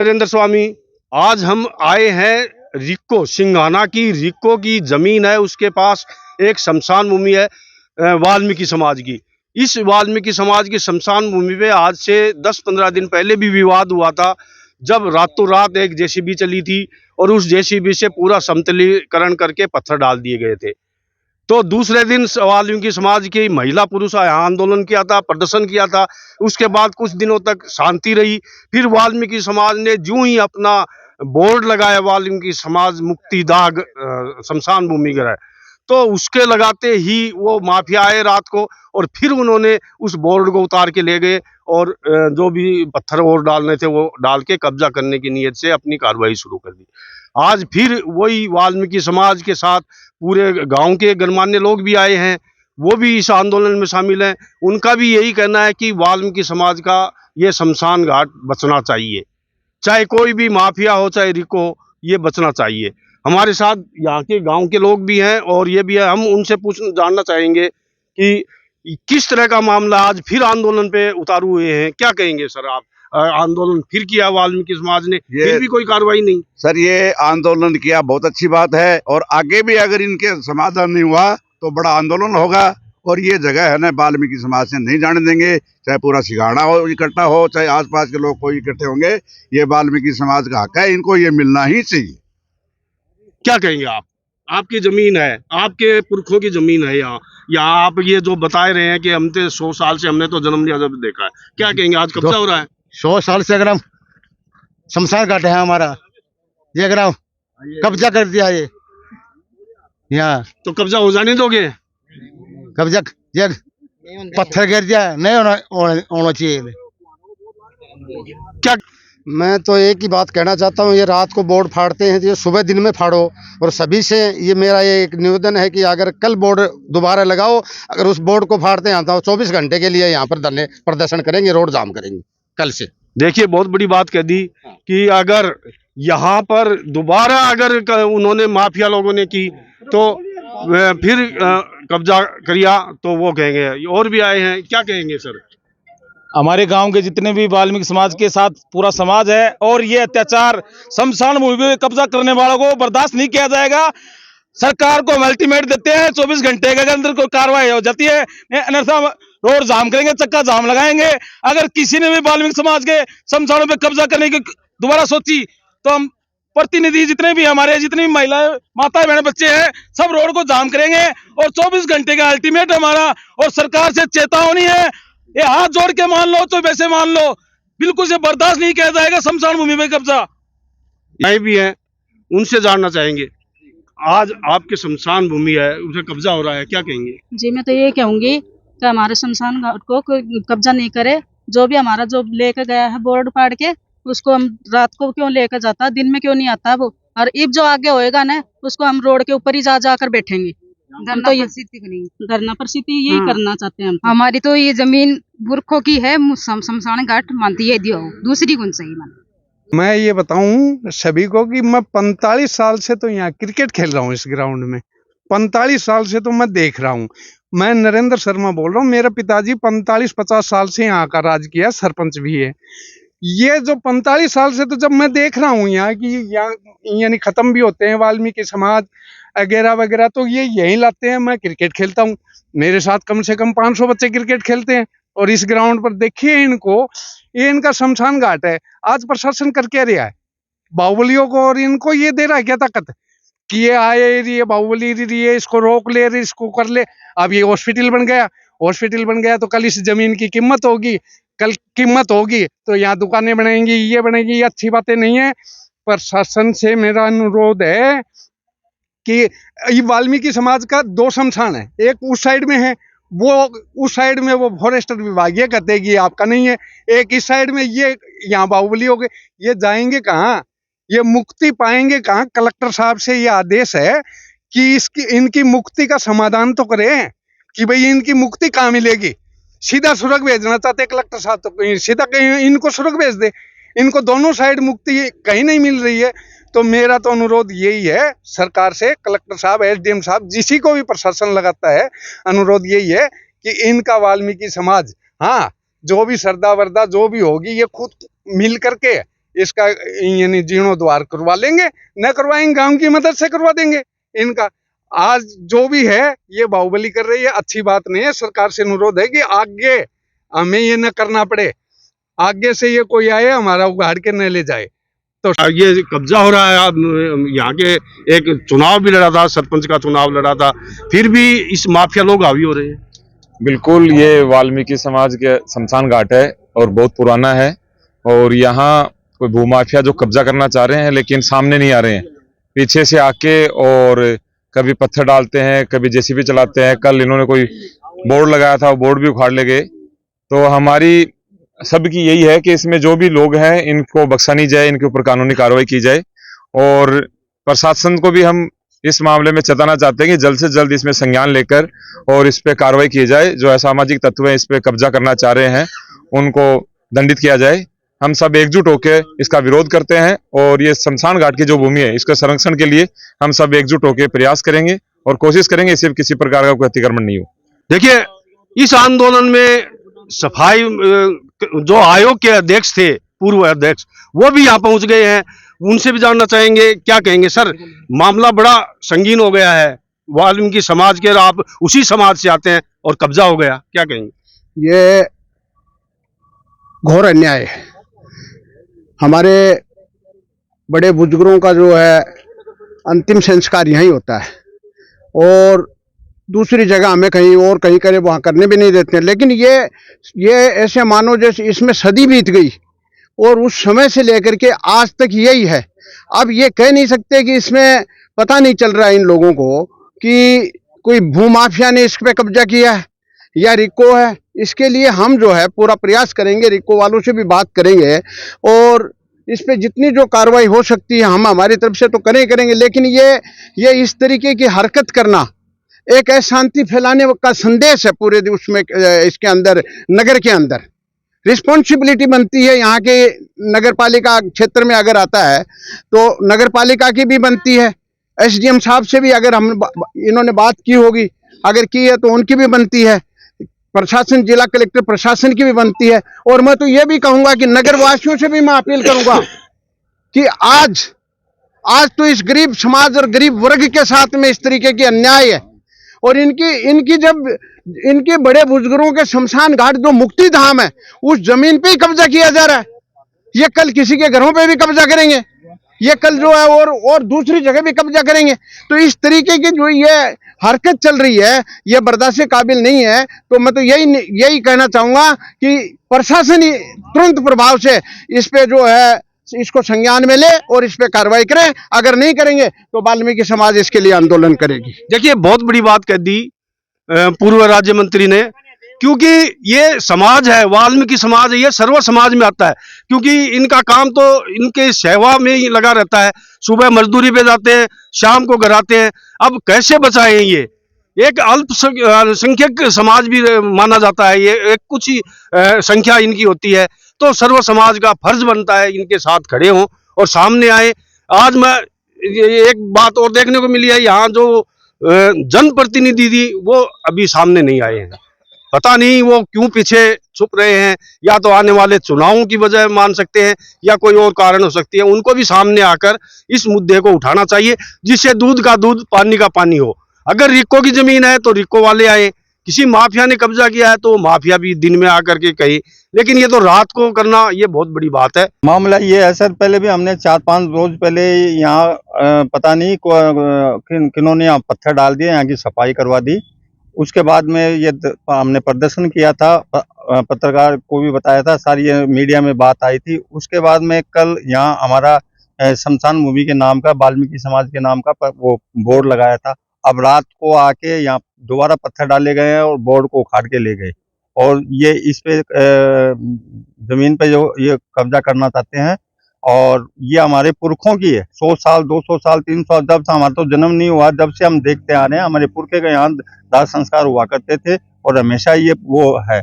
नरेंद्र स्वामी, आज हम आए हैं रिक्को सिंघाना की। रिक्को की जमीन है, उसके पास एक शमशान भूमि है वाल्मीकि समाज की। इस वाल्मीकि समाज की शमशान भूमि पे आज से 10-15 दिन पहले भी विवाद हुआ था, जब रातों रात एक जेसीबी चली थी और उस जेसीबी से पूरा समतलीकरण करके पत्थर डाल दिए गए थे। तो दूसरे दिन वाल्मीकि समाज की महिला पुरुष यहाँ आंदोलन किया था, प्रदर्शन किया था। उसके बाद कुछ दिनों तक शांति रही। फिर वाल्मीकि समाज ने जो ही अपना बोर्ड लगाया, वाल्मीकि समाज मुक्ति दाग शमशान भूमि ग्रह, तो उसके लगाते ही वो माफिया आए रात को और फिर उन्होंने उस बोर्ड को उतार के ले गए और जो भी पत्थर और डालने थे वो डाल के कब्जा करने की नीयत से अपनी कार्रवाई शुरू कर दी। आज फिर वही वाल्मीकि समाज के साथ पूरे गांव के गणमान्य लोग भी आए हैं, वो भी इस आंदोलन में शामिल हैं। उनका भी यही कहना है कि वाल्मीकि समाज का ये शमशान घाट बचना चाहिए, चाहे कोई भी माफिया हो चाहे रिको, ये बचना चाहिए। हमारे साथ यहाँ के गांव के लोग भी हैं और ये भी है, हम उनसे जानना चाहेंगे कि किस तरह का मामला आज फिर आंदोलन पे उतारू हुए हैं। क्या कहेंगे सर आप? आंदोलन फिर किया वाल्मीकि समाज ने, फिर भी कोई कार्रवाई नहीं। सर, ये आंदोलन किया बहुत अच्छी बात है और आगे भी अगर इनके समाधान नहीं हुआ तो बड़ा आंदोलन होगा। और ये जगह है ना, वाल्मीकि समाज से नहीं जाने देंगे, चाहे पूरा सिंघाना हो इकट्ठा हो, चाहे आसपास के लोग कोई इकट्ठे होंगे। ये वाल्मीकि समाज का हक है, इनको ये मिलना ही चाहिए। क्या कहेंगे आप? आपकी जमीन है, आपके पुरखों की जमीन है यहाँ आप ये जो बता रहे हैं कि हमने 100 साल से, हमने तो जन्म लिया जब देखा है, क्या कहेंगे? आज कब्जा हो रहा है 100 साल से। अगर हम शमशान घाट है हमारा, ये अगर हम कब्जा कर दिया ये यहाँ, तो कब्जा हो जाने दोगे? कब्जा ये पत्थर गिर दिया, नहीं होना चाहिए। क्या मैं तो एक ही बात कहना चाहता हूँ, ये रात को बोर्ड फाड़ते हैं तो ये सुबह दिन में फाड़ो। और सभी से ये मेरा ये एक निवेदन है कि अगर कल बोर्ड दोबारा लगाओ, अगर उस बोर्ड को फाड़ते हैं तो 24 घंटे के लिए यहाँ पर धरने प्रदर्शन करेंगे, रोड जाम करेंगे कल से। देखिए, बहुत बड़ी बात कह दी कि अगर यहाँ पर दोबारा अगर उन्होंने माफिया लोगों ने की तो फिर कब्जा करिया, तो वो कहेंगे। और भी आए हैं, क्या कहेंगे सर? हमारे गांव के जितने भी वाल्मीकि समाज के साथ पूरा समाज है और ये अत्याचार शमशान भूमि पे कब्जा करने वालों को बर्दाश्त नहीं किया जाएगा। सरकार को हम अल्टीमेट देते हैं, 24 घंटे के अंदर कोई कार्रवाई हो जाती है, अन्यथा रोड जाम करेंगे, चक्का जाम लगाएंगे। अगर किसी ने भी वाल्मीकि समाज के शमशानों पे कब्जा करने की दोबारा सोची तो हम प्रतिनिधि जितने भी हमारे, जितनी भी महिलाएं, माता बहन, बच्चे हैं, सब रोड को जाम करेंगे और 24 घंटे का अल्टीमेट हमारा। और सरकार से चेतावनी है, ये हाथ जोड़ के मान लो तो वैसे मान लो, बिल्कुल से बर्दाश्त नहीं किया जाएगा शमशान भूमि में कब्जा। ये भी है, उनसे जानना चाहेंगे। आज आपके शमशान भूमि है, उसे कब्जा हो रहा है, क्या कहेंगे? जी, मैं तो ये कहूंगी कि हमारे शमशान घाट को कोई कब्जा नहीं करे। जो भी हमारा जो लेकर गया है बोर्ड फाड़ के, उसको हम रात को क्यों लेकर जाता, दिन में क्यों नहीं आता वो। और अब जो आगे होएगा ना, उसको हम रोड के ऊपर ही जाकर बैठेंगे। तो ये धरना परिस्थिति यही करना चाहते हैं हम। हमारी तो ये जमीन पुरखों की है, शमशान घाट मानती है, दियो दूसरी कौन सही मान। मैं ये बताऊं सभी को कि मैं 45 साल से तो यहाँ क्रिकेट खेल रहा हूँ इस ग्राउंड में। 45 साल से तो मैं देख रहा हूँ। मैं नरेंद्र शर्मा बोल रहा हूँ। मेरे पिताजी 45-50 साल से यहाँ का राज किया, सरपंच भी है। ये जो 45 साल से तो जब मैं देख रहा हूँ यहाँ कि यहाँ यानी खत्म भी होते हैं वाल्मीकि समाज वगैरह वगैरह, तो ये यहीं लाते हैं। मैं क्रिकेट खेलता हूँ, मेरे साथ कम से कम 500 बच्चे क्रिकेट खेलते हैं। और इस ग्राउंड पर देखिए इनको, ये इनका शमशान घाट है। आज प्रशासन कर क्या रहा है? बाहुबलियों को और इनको ये दे रहा है क्या ताकत कि ये आए, ये बाहुबली रही है, इसको रोक ले, इसको कर ले। अब ये हॉस्पिटल बन गया, हॉस्पिटल बन गया तो कल इस जमीन की कीमत होगी, कल कीमत होगी तो यहाँ दुकानें बनेंगी, ये बनेगी। ये अच्छी बातें नहीं है। प्रशासन से मेरा अनुरोध है कि वाल्मीकि समाज का 2 शमशान है, एक उस साइड में है, वो उस साइड में वो फॉरेस्टर विभाग ये कहते हैं कि आपका नहीं है। एक इस साइड में, ये यहाँ बाहुबली हो गए। ये जाएंगे कहाँ? ये मुक्ति पाएंगे कहाँ? कलेक्टर साहब से ये आदेश है कि इनकी मुक्ति का समाधान तो करें कि भाई इनकी मुक्ति कहाँ मिलेगी। सीधा सुरग भेजना चाहते कलेक्टर साहब, तो सीधा कहीं इनको सुरग भेज दे। इनको दोनों साइड मुक्ति कहीं नहीं मिल रही है। तो मेरा तो अनुरोध यही है सरकार से, कलेक्टर साहब, एसडीएम साहब, जिसी को भी प्रशासन लगाता है, अनुरोध यही है कि इनका वाल्मीकि समाज, हाँ, जो भी श्रद्धा वर्दा जो भी होगी, ये खुद मिल करके इसका यानी जीर्णोद्वार करवा लेंगे, न करवाएंगे गांव की मदद से करवा देंगे इनका। आज जो भी है ये बाहुबली कर रही है, अच्छी बात नहीं है। सरकार से अनुरोध है कि आगे हमें ये न करना पड़े, आगे से ये कोई आए हमारा उगाड़ के न ले जाए। तो ये कब्जा हो रहा है। आप यहाँ के एक चुनाव भी लड़ा था, सरपंच का चुनाव लड़ा था, फिर भी इस माफिया लोग हावी हो रहे हैं। बिल्कुल, ये वाल्मीकि समाज के शमशान घाट है और बहुत पुराना है, और यहाँ कोई भूमाफिया जो कब्जा करना चाह रहे हैं लेकिन सामने नहीं आ रहे हैं, पीछे से आके और कभी पत्थर डालते हैं, कभी जेसीबी चलाते हैं। कल इन्होंने कोई बोर्ड लगाया था, वो बोर्ड भी उखाड़ ले गए। तो हमारी सबकी यही है कि इसमें जो भी लोग हैं इनको बख्शा नहीं जाए, इनके ऊपर कानूनी कार्रवाई की जाए, और प्रशासन को भी हम इस मामले में चेताना चाहते हैं कि जल्द से जल्द इसमें संज्ञान लेकर और इस पे कार्रवाई की जाए। जो असामाजिक तत्व हैं इस पे कब्जा करना चाह रहे हैं उनको दंडित किया जाए। हम सब एकजुट होकर इसका विरोध करते हैं, और ये शमशान घाट की जो भूमि है इसके संरक्षण के लिए हम सब एकजुट होकर प्रयास करेंगे और कोशिश करेंगे इससे किसी प्रकार का कोई अतिक्रमण नहीं हो। देखिए, इस आंदोलन में सफाई जो आयोग के अध्यक्ष थे, पूर्व अध्यक्ष, वो भी यहाँ पहुंच गए हैं। उनसे भी जानना चाहेंगे, क्या कहेंगे सर? मामला बड़ा संगीन हो गया है, वाल्मीकि समाज के, आप उसी समाज से आते हैं और कब्जा हो गया, क्या कहेंगे? ये घोर अन्याय है। हमारे बड़े बुजुर्गों का जो है अंतिम संस्कार यहीं होता है, और दूसरी जगह हमें कहीं और कहीं करे वहाँ करने भी नहीं देते हैं। लेकिन ये ऐसे मानो जैसे इसमें सदी बीत गई, और उस समय से लेकर के आज तक यही है। अब ये कह नहीं सकते कि इसमें पता नहीं चल रहा है इन लोगों को कि कोई भूमाफिया ने इस पे कब्जा किया है या रिको है। इसके लिए हम जो है पूरा प्रयास करेंगे, रिको वालों से भी बात करेंगे, और इस पे जितनी जो कार्रवाई हो सकती है हम हमारी तरफ से तो करेंगे। लेकिन ये इस तरीके की हरकत करना एक अशांति फैलाने का संदेश है पूरे उसमें, इसके अंदर, नगर के अंदर रिस्पॉन्सिबिलिटी बनती है। यहाँ के नगर पालिका क्षेत्र में अगर आता है तो नगर पालिका की भी बनती है, एसडीएम साहब से भी अगर इन्होंने बात की होगी, अगर की है तो उनकी भी बनती है, प्रशासन, जिला कलेक्टर प्रशासन की भी बनती है। और मैं तो ये भी कहूंगा कि नगर वासियों से भी मैं अपील करूंगा कि आज तो इस गरीब समाज और गरीब वर्ग के साथ में इस तरीके की अन्याय है, और इनकी जब इनके बड़े बुजुर्गों के शमशान घाट जो मुक्ति धाम है उस जमीन पे ही कब्जा किया जा रहा है। ये कल किसी के घरों पे भी कब्जा करेंगे, ये कल जो है और दूसरी जगह भी कब्जा करेंगे। तो इस तरीके की जो ये हरकत चल रही है ये बर्दाश्त के काबिल नहीं है। तो मैं तो यही कहना चाहूंगा कि प्रशासन ही तुरंत प्रभाव से इस पे जो है इसको संज्ञान में ले और इस पे कार्रवाई करें। अगर नहीं करेंगे तो वाल्मीकि समाज इसके लिए आंदोलन करेगी। देखिए, बहुत बड़ी बात कह दी पूर्व राज्य मंत्री ने, क्योंकि ये समाज है, वाल्मीकि समाज है, ये सर्व समाज में आता है। क्योंकि इनका काम तो इनके सेवा में ही लगा रहता है, सुबह मजदूरी पे जाते हैं, शाम को घर आते हैं। अब कैसे बचाएं? ये एक अल्पसंख्यक समाज भी माना जाता है, ये एक कुछ ही संख्या इनकी होती है। तो सर्व समाज का फर्ज बनता है इनके साथ खड़े हों और सामने आए। आज मैं एक बात और देखने को मिली है, यहाँ जो जनप्रतिनिधि थी वो अभी सामने नहीं आए हैं। पता नहीं वो क्यों पीछे छुप रहे हैं, या तो आने वाले चुनावों की वजह मान सकते हैं या कोई और कारण हो सकती है। उनको भी सामने आकर इस मुद्दे को उठाना चाहिए, जिससे दूध का दूध पानी का पानी हो। अगर रिको की जमीन है तो रिको वाले आए, किसी माफिया ने कब्जा किया है तो माफिया भी दिन में आकर के कहे, लेकिन ये तो रात को करना ये बहुत बड़ी बात है। मामला ये है सर, पहले भी हमने 4-5 रोज पहले यहाँ पता नहीं किन्होंने यहाँ पत्थर डाल दिए, यहाँ की सफाई करवा दी। उसके बाद में ये हमने प्रदर्शन किया था, पत्रकार को भी बताया था, सारी ये मीडिया में बात आई थी। उसके बाद में कल यहाँ हमारा शमशान भूमि के नाम का, वाल्मीकि समाज के नाम का वो बोर्ड लगाया था। अब रात को आके यहाँ दोबारा पत्थर डाले गए हैं और बोर्ड को उखाड़ के ले गए, और ये इस पे जमीन पे जो ये कब्जा करना चाहते हैं, और ये हमारे पुरखों की है। 100 साल, 200 साल, 300, जब से हमारा तो जन्म नहीं हुआ, जब से हम देखते आ रहे हैं, हमारे पुरखे के यहाँ दाह संस्कार हुआ करते थे और हमेशा ये वो है।